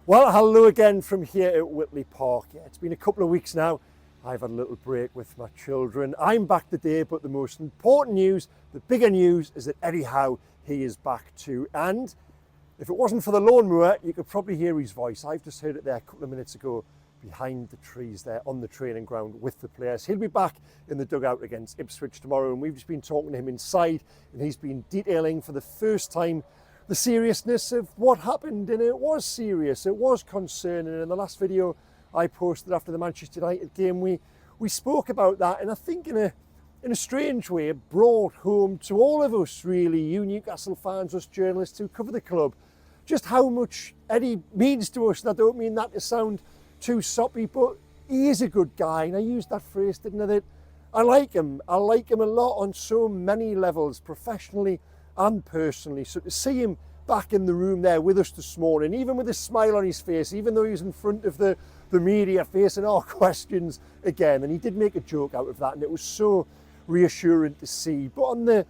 Well, hello again from here at Whitley Park. Yeah, it's been a couple of weeks now. I've had a little break with my children. I'm back today, but the most important news, the bigger news, is that Eddie Howe, he is back too. And if it wasn't for the lawnmower, you could probably hear his voice. I've just heard it there a couple of minutes ago behind the trees there on the training ground with the players. He'll be back in the dugout against Ipswich tomorrow, and we've just been talking to him inside, and he's been detailing for the first time the seriousness of what happened. And it was serious, it was concerning. In the last video I posted after the Manchester United game, we spoke about that, and I think in a strange way it brought home to all of us, really, you Newcastle fans, us journalists who cover the club, just how much Eddie means to us. And I don't mean that to sound too soppy, but he is a good guy, and I used that phrase, didn't I, that I like him a lot on so many levels, professionally and personally. So to see him back in the room there with us this morning, even with a smile on his face, even though he was in front of the media facing our questions again, and he did make a joke out of that, and it was so reassuring to see. But on the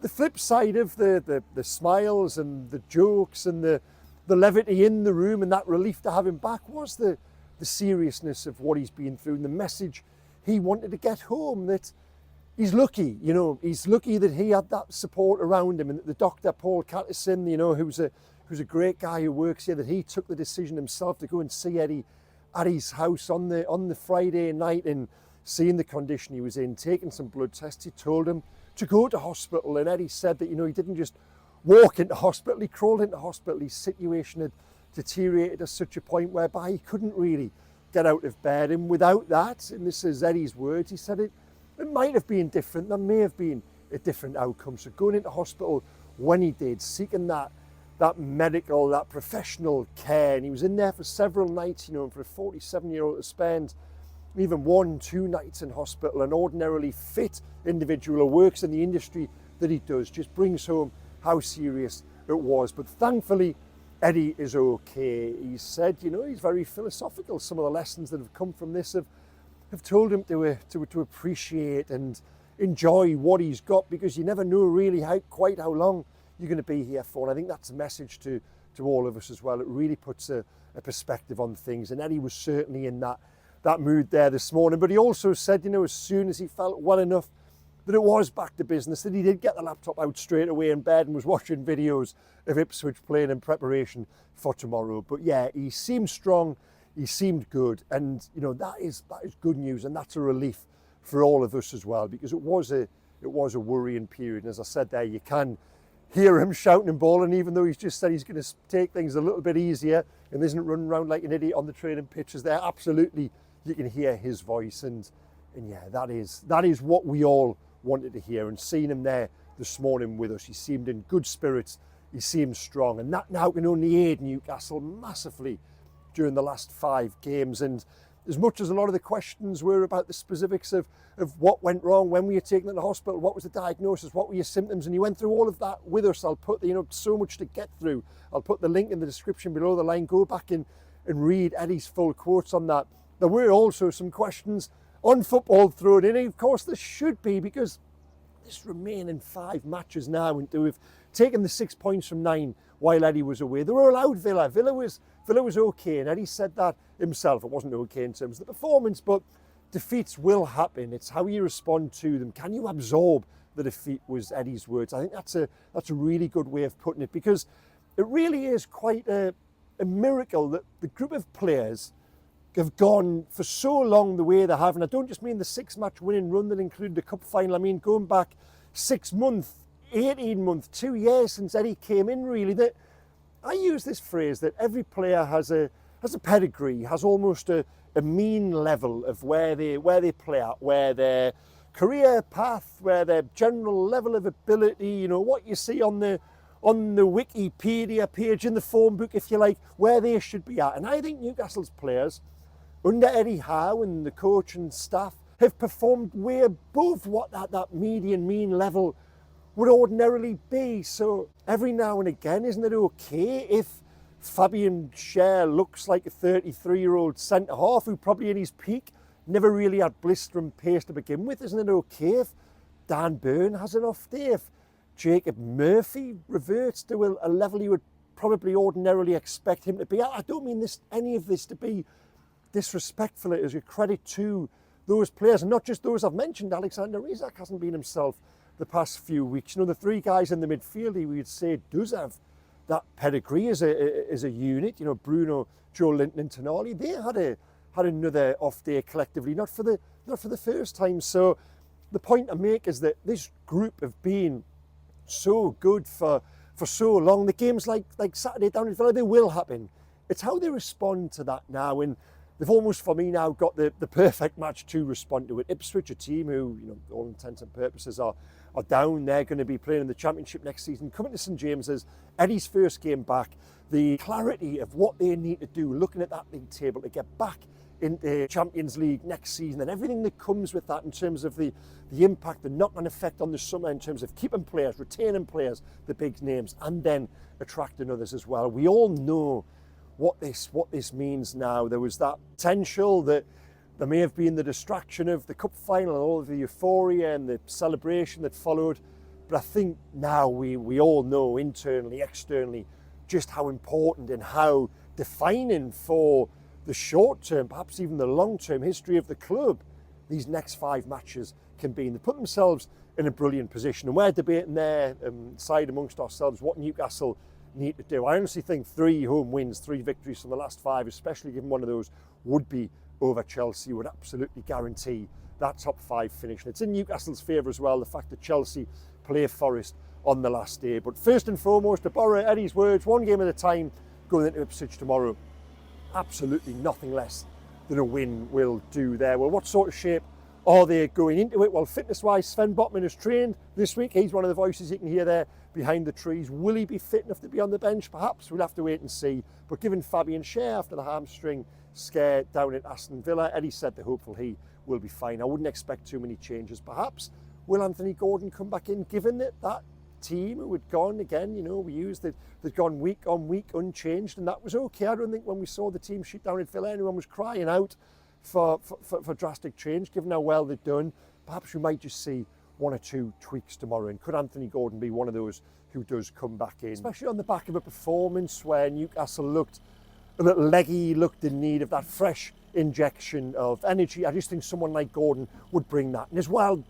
flip side of the smiles and the jokes and the levity in the room and that relief to have him back was the seriousness of what he's been through, and the message he wanted to get home, that he's lucky, he's lucky that he had that support around him, and that the doctor, Paul Catterson, who's a great guy who works here, that he took the decision himself to go and see Eddie at his house on the Friday night, and seeing the condition he was in, taking some blood tests. He told him to go to hospital, and Eddie said that, he didn't just walk into hospital, he crawled into hospital. His situation had deteriorated to such a point whereby he couldn't really get out of bed, and without that, and this is Eddie's words, he said it might have been different, there may have been a different outcome. So going into hospital when he did, seeking that medical, that professional care, and he was in there for several nights, for a 47-year-old to spend even 1-2 nights in hospital, an ordinarily fit individual who works in the industry that he does, just brings home how serious it was. But thankfully, Eddie is okay. He said, he's very philosophical. Some of the lessons that have come from this have told him to appreciate and enjoy what he's got, because you never know really quite how long you're going to be here for. And I think that's a message to all of us as well. It really puts a perspective on things, and Eddie was certainly in that mood there this morning. But he also said, as soon as he felt well enough that it was back to business, that he did get the laptop out straight away in bed and was watching videos of Ipswich playing in preparation for tomorrow. But yeah, he seemed strong, he seemed good, and that is good news, and that's a relief for all of us as well, because it was a worrying period. And as I said there, you can hear him shouting and bawling, even though he's just said he's going to take things a little bit easier and isn't running around like an idiot on the training pitches there. Absolutely, you can hear his voice, and yeah, that is what we all wanted to hear. And seeing him there this morning with us, he seemed in good spirits, he seemed strong, and that now can only aid Newcastle massively during the last 5 games. And as much as a lot of the questions were about the specifics of what went wrong, when were you taken to the hospital, what was the diagnosis, what were your symptoms, and you went through all of that with us. I'll put so much to get through. I'll put the link in the description below the line. Go back and read Eddie's full quotes on that. There were also some questions on football thrown in, and of course there should be, because this remaining 5 matches now, and to have taken the 6 points from 9 while Eddie was away, they were allowed Villa. Villa was okay, and Eddie said that himself. It wasn't okay in terms of the performance, but defeats will happen. It's how you respond to them. Can you absorb the defeat, was Eddie's words. I think that's a really good way of putting it, because it really is quite a miracle that the group of players have gone for so long the way they have. And I don't just mean the 6-match winning run that included the cup final. I mean going back 6 months, 18 months, 2 years since Eddie came in, really. That I use this phrase that every player has a pedigree, has almost a mean level of where they play at, where their career path, where their general level of ability, what you see on the Wikipedia page, in the form book, if you like, where they should be at. And I think Newcastle's players, under Eddie Howe and the coach and staff, have performed way above what that median mean level would ordinarily be. So every now and again, isn't it okay if Fabian Schär looks like a 33-year-old centre-half who probably in his peak never really had blistering pace to begin with? Isn't it okay if Dan Burn has an off day, if Jacob Murphy reverts to a level he would probably ordinarily expect him to be. I don't mean any of this to be disrespectful. It is a credit to those players, and not just those I've mentioned. Alexander Isak hasn't been himself the past few weeks. You know, the three guys in the midfield, we would say, does have that pedigree as a unit. You know, Bruno, Joe Linton and Tonali, they had another off day collectively, not for the first time. So the point I make is that this group have been so good for so long. The games like Saturday down in Villa, they will happen. It's how they respond to that now, and they've almost, for me now, got the perfect match to respond to it. Ipswich, a team who, you know, all intents and purposes are down. They're going to be playing in the Championship next season. Coming to St James's, Eddie's first game back, the clarity of what they need to do, looking at that league table to get back into Champions League next season, and everything that comes with that in terms of the impact, the knock-on effect on the summer in terms of keeping players, retaining players, the big names, and then attracting others as well. We all know what this means now. There was that potential that there may have been the distraction of the cup final and all of the euphoria and the celebration that followed. But I think now we all know internally, externally, just how important and how defining for the short term, perhaps even the long term history of the club, these next 5 matches can be. And they put themselves in a brilliant position. And we're debating their side amongst ourselves what Newcastle need to do. I honestly think 3 home wins, 3 victories from the last 5, especially given one of those would be over Chelsea, would absolutely guarantee that top 5 finish. And it's in Newcastle's favour as well, the fact that Chelsea play Forest on the last day. But first and foremost, to borrow Eddie's words, 1 game at a time, going into Ipswich tomorrow. Absolutely nothing less than a win will do there. Well, what sort of shape are they going into it? Well, fitness-wise, Sven Botman has trained this week. He's one of the voices you can hear there behind the trees. Will he be fit enough to be on the bench? Perhaps. We'll have to wait and see. But given Fabian Schär after the hamstring scare down at Aston Villa, Eddie said they're hopeful he will be fine. I wouldn't expect too many changes. Perhaps will Anthony Gordon come back in, given that team who had gone again, you know, they'd gone week on week unchanged, and that was okay. I don't think when we saw the team sheet down at Villa, anyone was crying out for drastic change, given how well they'd done. Perhaps we might just see 1 or 2 tweaks tomorrow, and could Anthony Gordon be one of those who does come back in, especially on the back of a performance where Newcastle looked a little leggy, looked in need of that fresh injection of energy. I just think someone like Gordon would bring that, and as well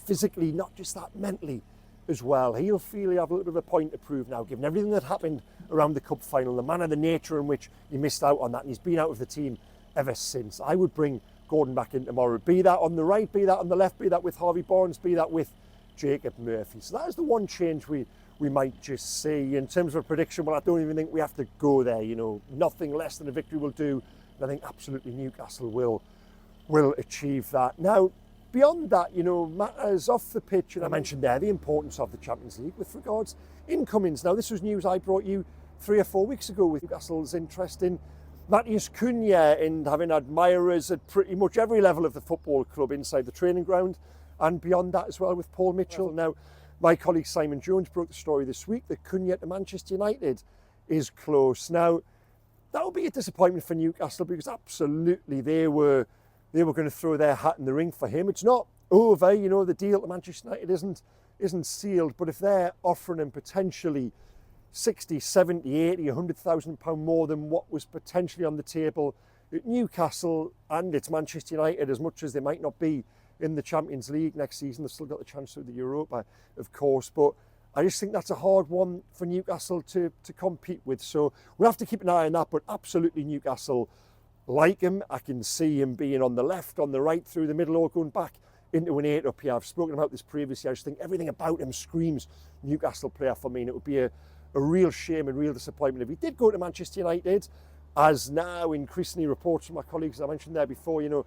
physically, not just that, mentally as well. He'll feel he'll have a little bit of a point to prove now, given everything that happened around the cup final, the manner, the nature in which he missed out on that, and he's been out of the team ever since. I would bring Gordon back in tomorrow, be that on the right, be that on the left, be that with Harvey Barnes, be that with Jacob Murphy. So that is the one change we might just see. In terms of a prediction, well, I don't even think we have to go there. You know, nothing less than a victory will do, and I think absolutely Newcastle will achieve that. Now, beyond that, you know, matters off the pitch, and I mentioned there the importance of the Champions League with regards incomings. Now, this was news I brought you 3 or 4 weeks ago with Newcastle's interest in Matheus Cunha, and having admirers at pretty much every level of the football club inside the training ground and beyond that as well with Paul Mitchell. Now, my colleague Simon Jones broke the story this week that Cunha to Manchester United is close. Now, that will be a disappointment for Newcastle because absolutely they were going to throw their hat in the ring for him. It's not over, you know, the deal to Manchester United isn't sealed, but if they're offering him potentially 60, 70, 80, £100,000 more than what was potentially on the table at Newcastle, and it's Manchester United, as much as they might not be in the Champions League next season, they've still got the chance of the Europa, of course, but I just think that's a hard one for Newcastle to compete with. So we'll have to keep an eye on that, but absolutely Newcastle like him. I can see him being on the left, on the right, through the middle, or going back into an 8 up here. I've spoken about this previously. I just think everything about him screams Newcastle player for me, and it would be a real shame and real disappointment if he did go to Manchester United, as now increasingly reports from my colleagues, I mentioned there before, you know,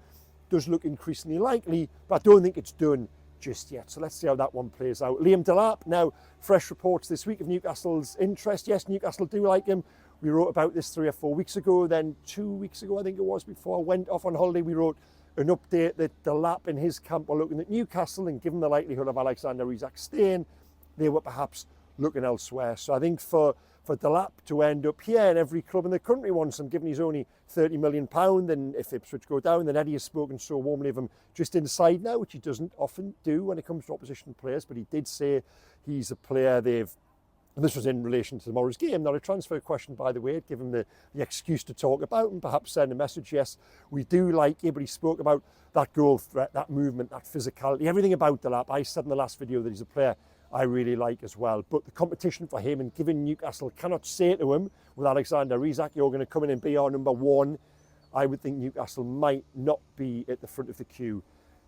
does look increasingly likely, but I don't think it's done just yet. So let's see how that one plays out. Liam Delap, now fresh reports this week of Newcastle's interest. Yes, Newcastle do like him. We wrote about this 3 or 4 weeks ago. Then 2 weeks ago, I think it was, before I went off on holiday, we wrote an update that Delap and his camp were looking at Newcastle, and given the likelihood of Alexander Isak staying, they were perhaps looking elsewhere. So I think for Delap to end up here, and every club in the country wants him, given he's only £30 million, and if Ipswich go down, then Eddie has spoken so warmly of him just inside now, which he doesn't often do when it comes to opposition players, but he did say he's a player they've And this was in relation to tomorrow's game, not a transfer question, by the way. Give him the excuse to talk about and perhaps send a message. Yes, we do like you, but he spoke about that goal threat, that movement, that physicality, everything about Delap. I said in the last video that he's a player I really like as well. But the competition for him, and given Newcastle cannot say to him, with Alexander Isak, you're going to come in and be our number one, I would think Newcastle might not be at the front of the queue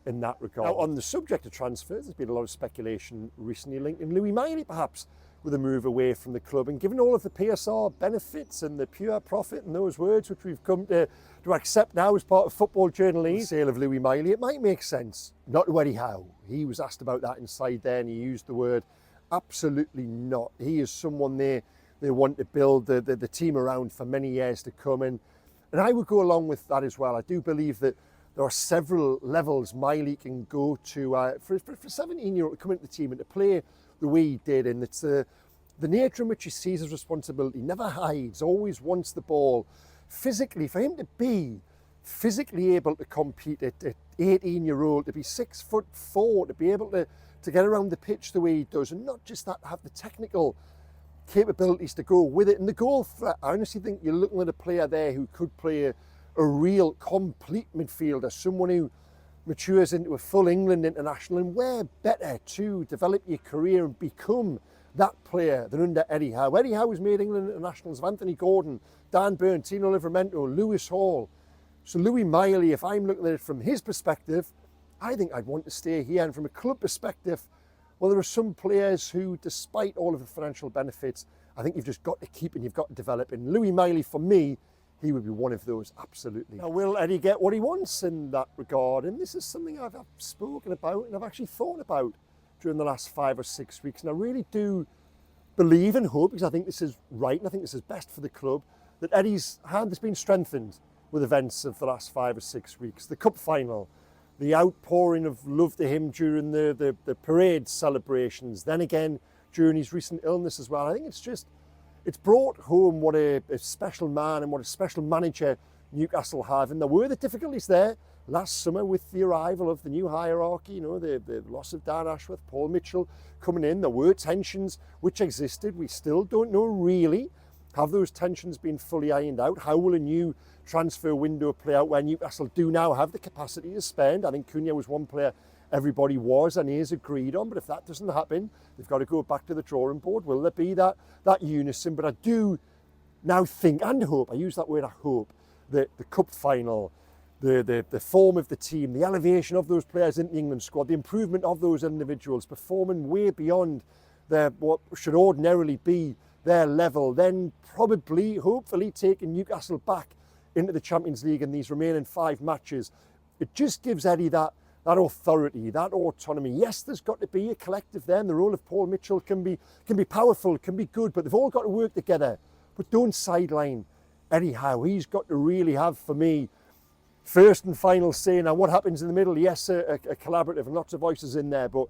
in that regard. Now, on the subject of transfers, there's been a lot of speculation recently linking Lewis Miley perhaps with a move away from the club, and given all of the PSR benefits and the pure profit and those words which we've come to accept now as part of football journalism, the sale of Lewis Miley, it might make sense. Not to Eddie Howe. He was asked about that inside there and he used the word absolutely not. He is someone they want to build the team around for many years to come, and I would go along with that as well. I do believe that there are several levels Miley can go to for a 17-year-old to come into the team and to play the way he did, and it's the nature in which he sees his responsibility, never hides, always wants the ball. Physically, for him to be physically able to compete at 18-year-old, to be 6'4", to be able to get around the pitch the way he does, and not just that, have the technical capabilities to go with it. And the goal threat, I honestly think you're looking at a player there who could play a real complete midfielder, someone who matures into a full England international, and where better to develop your career and become that player than under Eddie Howe. Eddie Howe has made England internationals of Anthony Gordon, Dan Burn, Tino Livramento, Lewis Hall. So Lewis Miley, if I'm looking at it from his perspective, I think I'd want to stay here. And from a club perspective, well, there are some players who, despite all of the financial benefits, I think you've just got to keep and you've got to develop. And Lewis Miley, for me, he would be one of those, absolutely. Now, will Eddie get what he wants in that regard? And this is something I've spoken about and I've actually thought about during the last 5 or 6 weeks. And I really do believe and hope, because I think this is right and I think this is best for the club, that Eddie's hand has been strengthened with events of the last 5 or 6 weeks. The cup final, the outpouring of love to him during the parade celebrations, then again during his recent illness as well. I think it's brought home what a special man and what a special manager Newcastle have. And there were the difficulties there last summer with the arrival of the new hierarchy, you know, the loss of Dan Ashworth, Paul Mitchell coming in. There were tensions which existed. We still don't know really, have those tensions been fully ironed out? How will a new transfer window play out where Newcastle do now have the capacity to spend? I think Cunha was one player everybody was and is agreed on, but if that doesn't happen, they've got to go back to the drawing board. Will there be that unison? But I do now think and hope, I use that word, I hope, that the cup final, the form of the team, the elevation of those players in the England squad, the improvement of those individuals, performing way beyond what should ordinarily be their level, then probably, hopefully, taking Newcastle back into the Champions League in these remaining 5 matches. It just gives Eddie that authority, that autonomy. Yes, there's got to be a collective there, and the role of Paul Mitchell can be powerful, can be good, but they've all got to work together. But don't sideline Eddie Howe. He's got to really have, for me, first and final say. Now, what happens in the middle? Yes, a collaborative and lots of voices in there, but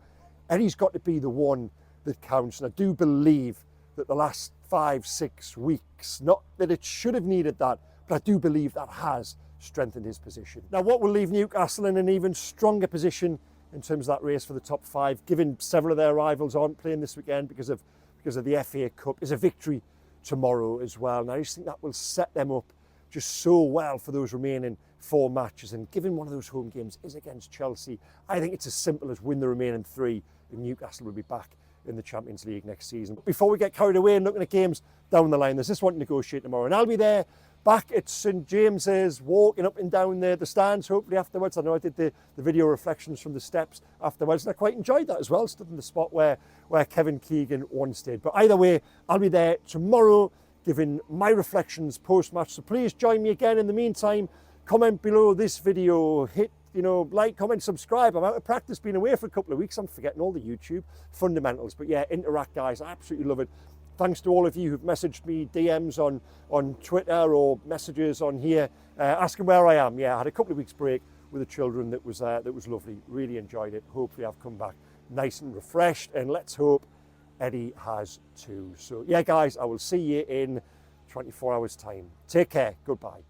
Eddie's got to be the one that counts. And I do believe that the last 5, 6 weeks, not that it should have needed that, but I do believe that has strengthened his position. Now, what will leave Newcastle in an even stronger position in terms of that race for the top 5, given several of their rivals aren't playing this weekend because of the FA Cup, is a victory tomorrow as well. And I just think that will set them up just so well for those remaining 4 matches. And given one of those home games is against Chelsea, I think it's as simple as win the remaining 3 and Newcastle will be back in the Champions League next season. But before we get carried away and looking at games down the line, there's this one to negotiate tomorrow, and I'll be there back at St James's, walking up and down the stands, hopefully afterwards. I know I did the video reflections from the steps afterwards, and I quite enjoyed that as well. Stood in the spot where Kevin Keegan once did. But either way, I'll be there tomorrow giving my reflections post-match. So please join me again. In the meantime, comment below this video, hit like, comment, subscribe. I'm out of practice, been away for a couple of weeks. I'm forgetting all the YouTube fundamentals. But yeah, interact, guys. I absolutely love it. Thanks to all of you who've messaged me DMs on Twitter or messages on here asking where I am. Yeah, I had a couple of weeks break with the children that was lovely. Really enjoyed it. Hopefully I've come back nice and refreshed, and let's hope Eddie has too. So yeah, guys, I will see you in 24 hours time. Take care. Goodbye.